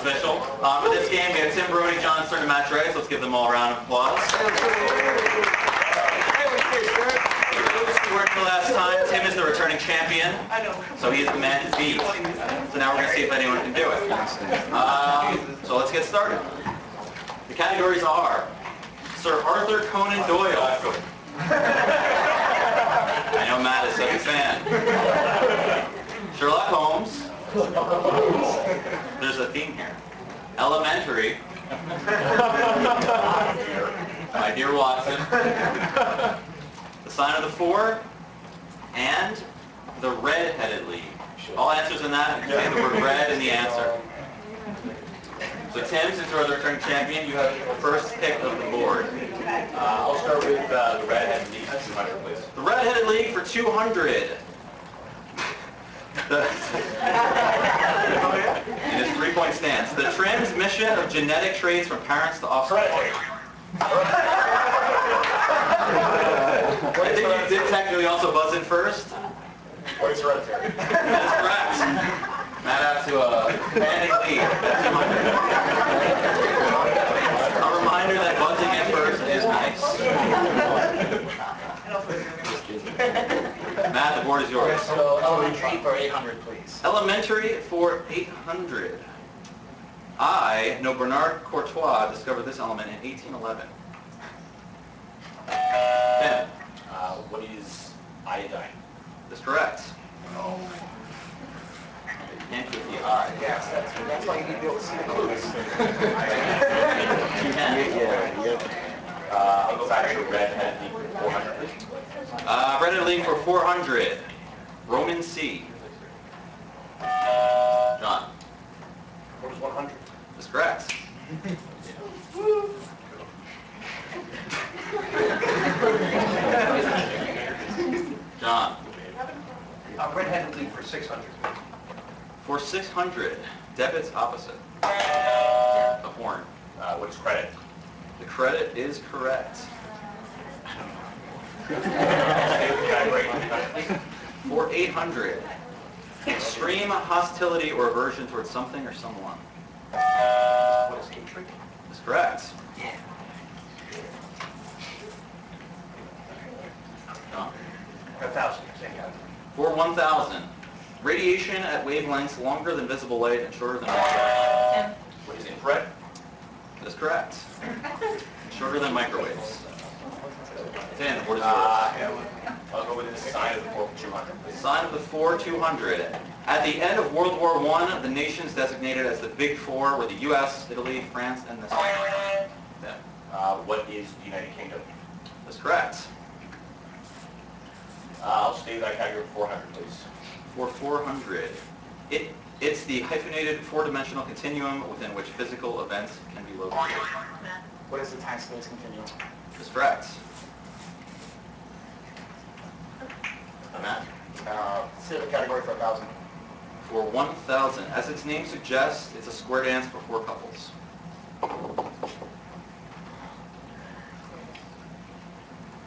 official. For this game, we have Tim, Braude, John, Stern, and Matt Dreis. Let's give them all a round of applause. For those who weren't here last time, Tim is the returning champion, so he is the man to beat. So now we're going to see if anyone can do it. So let's get started. The categories are Sir Arthur Conan Doyle. I know Matt is such a fan. Sherlock Holmes. There's a theme here. Elementary. My dear Watson. The Sign of the Four. And the Red-Headed League. All answers in that contain the word red in the answer. So Tim, since you're the returning champion, you have the first pick of the board. I'll start with the Red-Headed League for 200, please. The Red-Headed League for 200. In his 3-point stance. The transmission of genetic traits from parents to offspring. I think you did technically also buzz in first. What is hereditary? That is correct. Matt out to a commanding lead at 200. A reminder that buzzing in first is nice. Matt, the board is yours. So elementary for 800, please. Elementary for 800. I know Bernard Courtois discovered this element in 1811. Tim. What is iodine? That's correct. Oh. Can't get the I. Yes, that's why you need to be able to see the clues. You can. I'll go back to Red-Headed League for 400, please. Red-Headed League for 400. Roman C. John. What is 100? That's correct. John. Red-Headed League for 600. For 600, debit's opposite. A horn. What is credit? The credit is correct. For 800, extreme hostility or aversion towards something or someone. What is hatred? That's correct. Yeah. John. 1,000. For 1,000, radiation at wavelengths longer than visible light and shorter than microwaves. What is infrared? That is correct. Shorter than microwaves. Tim, what is yours? I'll go with the Sign of the Four for 200, please. Sign of the Four, 200. At the end of World War I, the nations designated as the Big Four were the U.S., Italy, France, and the Spain. Tim. What is the United Kingdom? That's correct. I'll stay that category for 400, please. For 400, it's the hyphenated four-dimensional continuum within which physical events can be located. What is the time-space continuum? That's correct. Matt? Say the category for 1,000. For 1,000. As its name suggests, it's a square dance for four couples.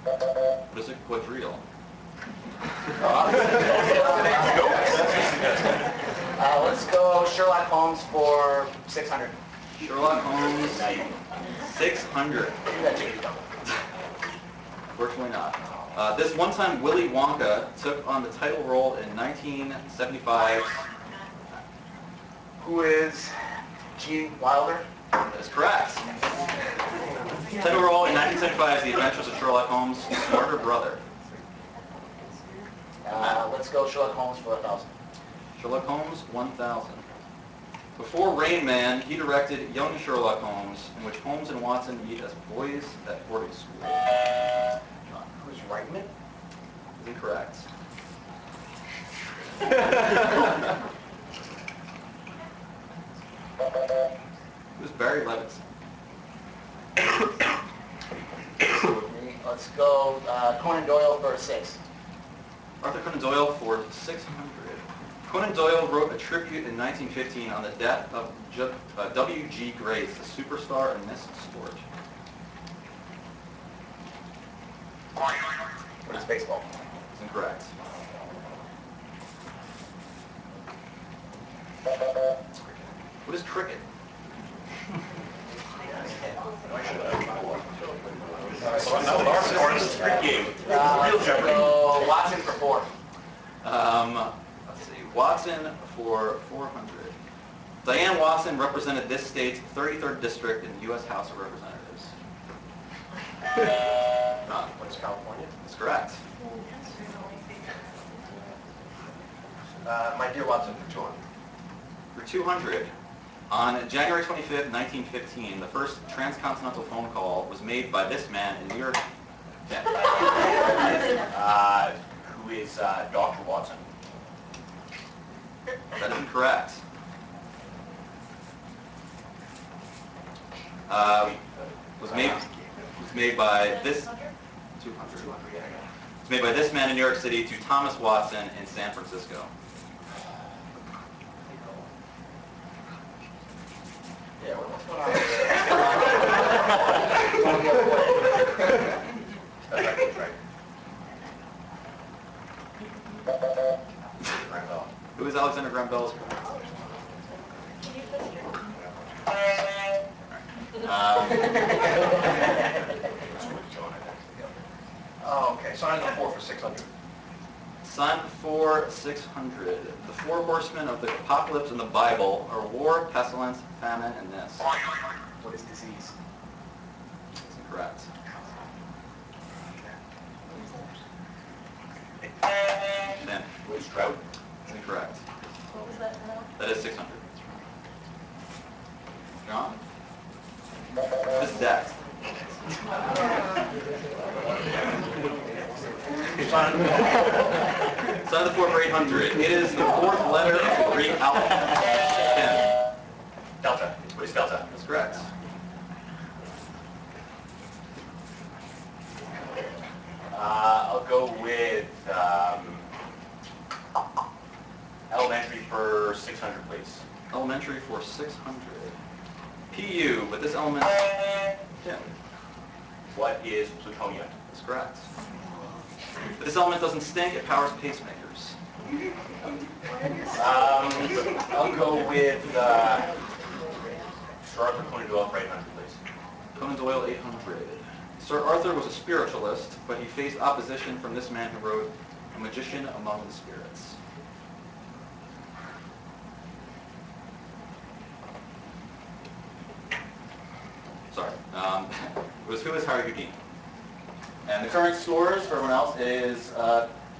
What is a quadrille? Let's go Sherlock Holmes for 600. Sherlock Holmes, 600. Fortunately not. This one time Willy Wonka took on the title role in 1975. Who is G. Wilder? That's correct. Title role in 1975 is The Adventures of Sherlock Holmes' smarter brother. Let's go Sherlock Holmes for 1,000. Sherlock Holmes, 1,000. Before Rain Man, he directed Young Sherlock Holmes, in which Holmes and Watson meet as boys at boarding school. Who's Reitman? Is incorrect. Who's Barry Levinson? Let's go Conan Doyle for 6. Arthur Conan Doyle for 600. Conan Doyle wrote a tribute in 1915 on the death of W.G. Grace, a superstar in this sport. What is baseball? Is incorrect. What is cricket? So another artist game. Real Jeopardy. So Watson for 4. Let's see. Watson for 400. Diane Watson represented this state's 33rd district in the U.S. House of Representatives. What is California? That's correct. My dear Watson for 200. For 200. On January 25th, 1915, the first transcontinental phone call was made by this man in New York. Yeah. Who is Dr. Watson? That is incorrect. Was made by this 200. Was made by this man in New York City to Thomas Watson in San Francisco. Yeah, what's going on? Who is Alexander Graham Bell's? Oh, okay. So I'm 4 for 600. Son for 600. The four horsemen of the apocalypse in the Bible are war, pestilence, famine, and this. What is disease? That's incorrect. Then, What is drought? that's incorrect. What was that now? That is 600. John? This is death. Son of the 4 for 800. It is the fourth letter of the Greek alphabet. Tim. Delta. What is delta? That's correct. I'll go with elementary for 600, please. Elementary for 600. PU, but this element... Tim. What is plutonium? That's correct. But this element doesn't stink, it powers pacemakers. I'll go with Sir Arthur Conan Doyle for 800, please. Conan Doyle, 800. Sir Arthur was a spiritualist, but he faced opposition from this man who wrote A Magician Among the Spirits. Sorry. It was Who is Harry Houdini? And the current scores for everyone else is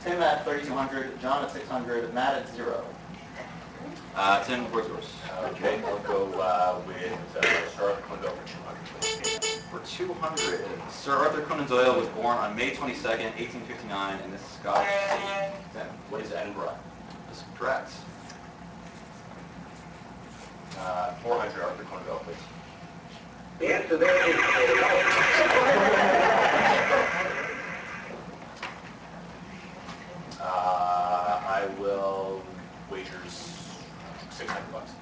Tim at 3,200, John at 600, Matt at 0. Tim, what's yours? Okay, I'll go with Sir Arthur Conan Doyle for 200, please. For 200, Sir Arthur Conan Doyle was born on May 22nd, 1859 in this Scottish city. Tim, What is Edinburgh? that's correct. 400, Arthur Conan Doyle, please. The answer there is... I will wager 600 bucks.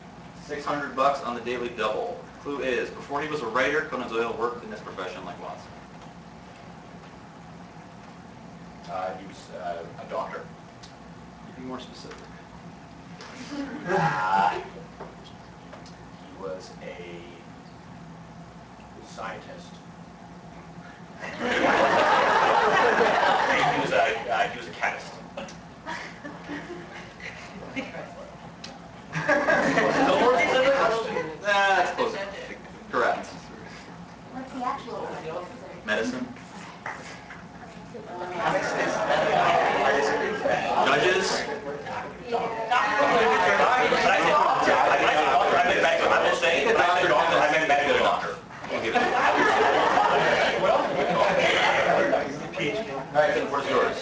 600 bucks on the Daily Double. Clue is, before he was a writer, Conan Doyle worked in this profession like Watson. He was a doctor. Be more specific. He was a scientist. He was a chemist. That's close. Correct. What's the actual? Medicine. Judges. We'll give it to you. All right, Tim, where's yours?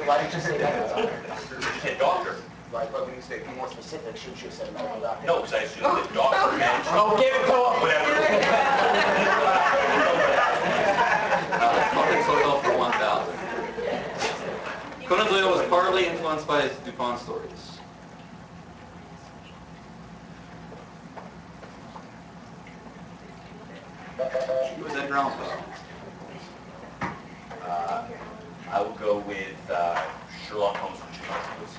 Why did you say that? Doctor. Right, but when you say be more specific, shouldn't you have said medical doctor? No, because I assumed that doctor meant Oh, give it to him! whatever. Conan Doyle for 1,000. Conan Doyle was partly influenced by his DuPont stories. He was Edgar Allan Poe. I will go with Sherlock Holmes for 200, please.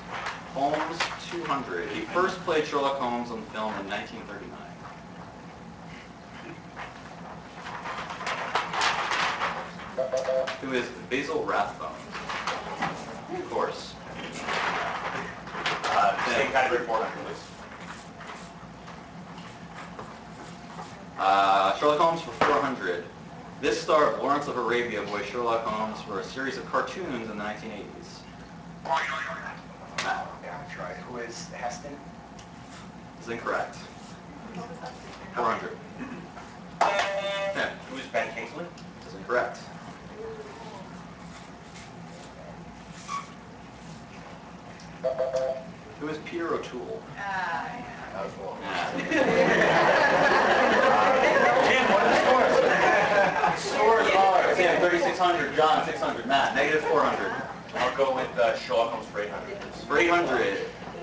Holmes, 200. He first played Sherlock Holmes on the film in 1939. Who is Basil Rathbone? Of course. Same category, 400, please. Sherlock Holmes for 400. This starred Lawrence of Arabia voiced Sherlock Holmes for a series of cartoons in the 1980s. Matt. Yeah, that's right. Who is Heston? Is incorrect. 400. Tim. Who's Ben Kingsley? Is incorrect. Who is Peter O'Toole? That was cool. Yeah. Tim, what are the scores? Scores are Tim 3,600, John 600, Matt negative 400. I'll go with Sherlock Holmes for 800. For 800.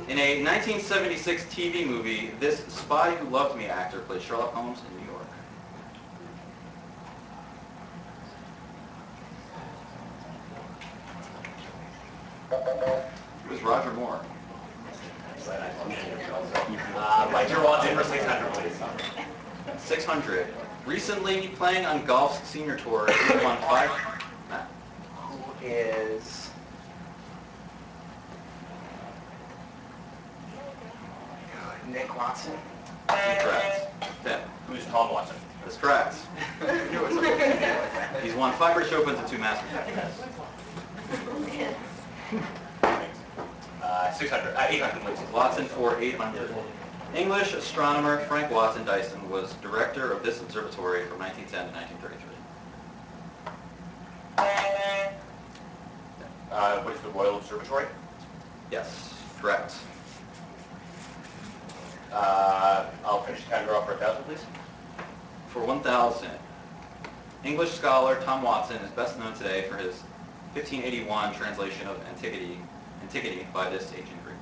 In a 1976 TV movie, this Spy Who Loved Me actor played Sherlock Holmes in New York. Who's Roger Moore? Roger Watson for 600, please. 600. Recently playing on golf's senior tour, he won 5. Matt. Who is... Nick Watson? Incorrect. Tim. Who's Tom Watson? That's correct. I knew it was something like that. He's won 5 British Opens and 2 Masters. 800, please. Watson for 800. English astronomer Frank Watson Dyson was director of this observatory from 1910 to 1933. What is the Royal Observatory? Yes, correct. I'll finish the category off for 1,000, please. For 1,000. English scholar Tom Watson is best known today for his 1581 translation of Antigone by this ancient Greek.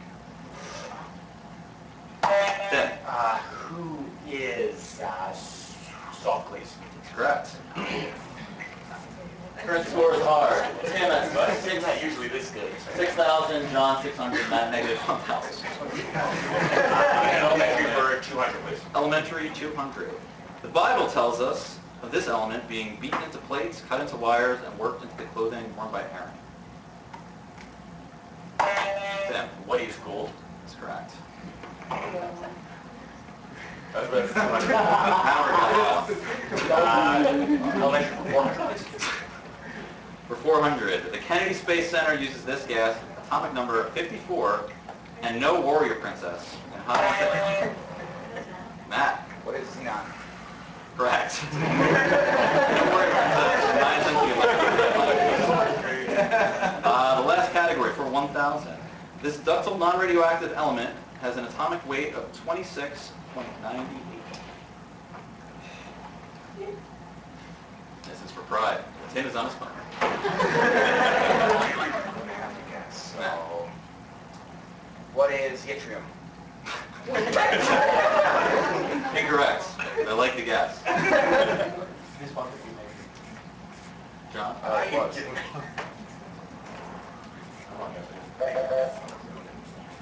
Tim. Who is Sophocles? Correct. Current scores are Tim at Tim's not usually this good. 6,000, John 600, Matt negative 1,000. Elementary for 200, please. Elementary 200. The Bible tells us of this element being beaten into plates, cut into wires, and worked into the clothing worn by Aaron. Tim. What is gold? That's correct. That was about 200. Elementary for 400, please. For 400, the Kennedy Space Center uses this gas, atomic number 54, and no warrior princess. And how does it? Matt. What is Xenon? Correct. No warrior princess, 9 The last category for 1,000. This ductile non-radioactive element has an atomic weight of 26.98. This is for pride. Tim is on his phone. So, what is yttrium? Incorrect. I like the guess. John? It was.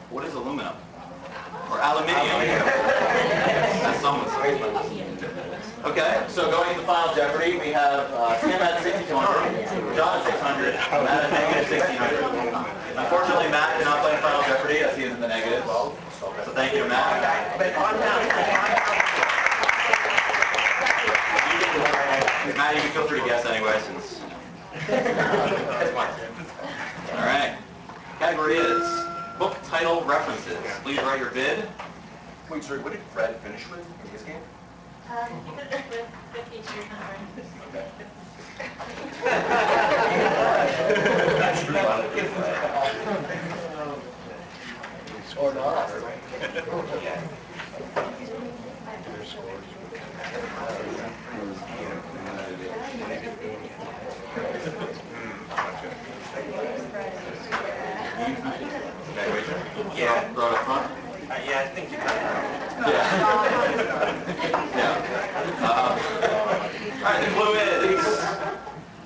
What is aluminum? Or aluminium? As some would say. Okay, so going into Final Jeopardy, we have Tim at 6,200, John at 600, Matt at negative 1,600. Unfortunately, Matt cannot play Final Jeopardy as he is in the negative. So thank you to Matt. Matt, you can feel free to guess anyway, since... All right. Category is book title references. Please write your bid. Wait, sorry, what did Fred finish with in his game? He finished with 5,200. That's true. Or not. Yeah. Yeah. Right up front. Yeah, I think you got it. Yeah. All right, the clue is,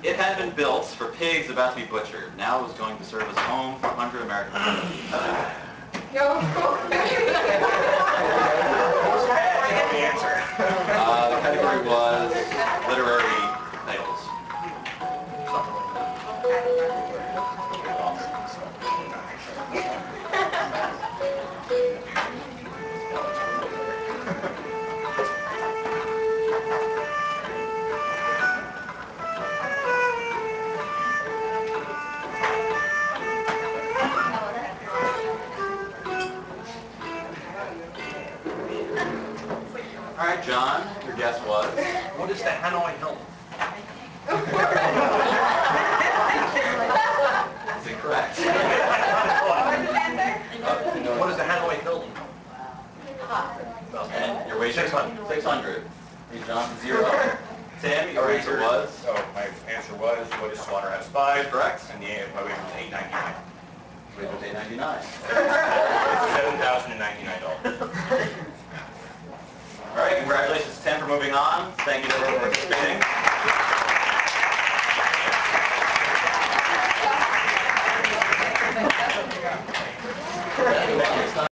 it had been built for pigs about to be butchered. Now it was going to serve as a home for 100 American families. The answer. The category was literary titles. So, All right, John, your guess was? What is the Hanoi Hilton? Is incorrect. What is the Hanoi Hilton? And your wager? 600. 600. Leaves John to 0. Tim, your answer was? Oh, my answer was, what is Slaughterhouse 5? Correct. And my wager was $8.99. Wager was $8.99. $7,099. All right, congratulations, Tim, for moving on. Thank you to everyone for participating.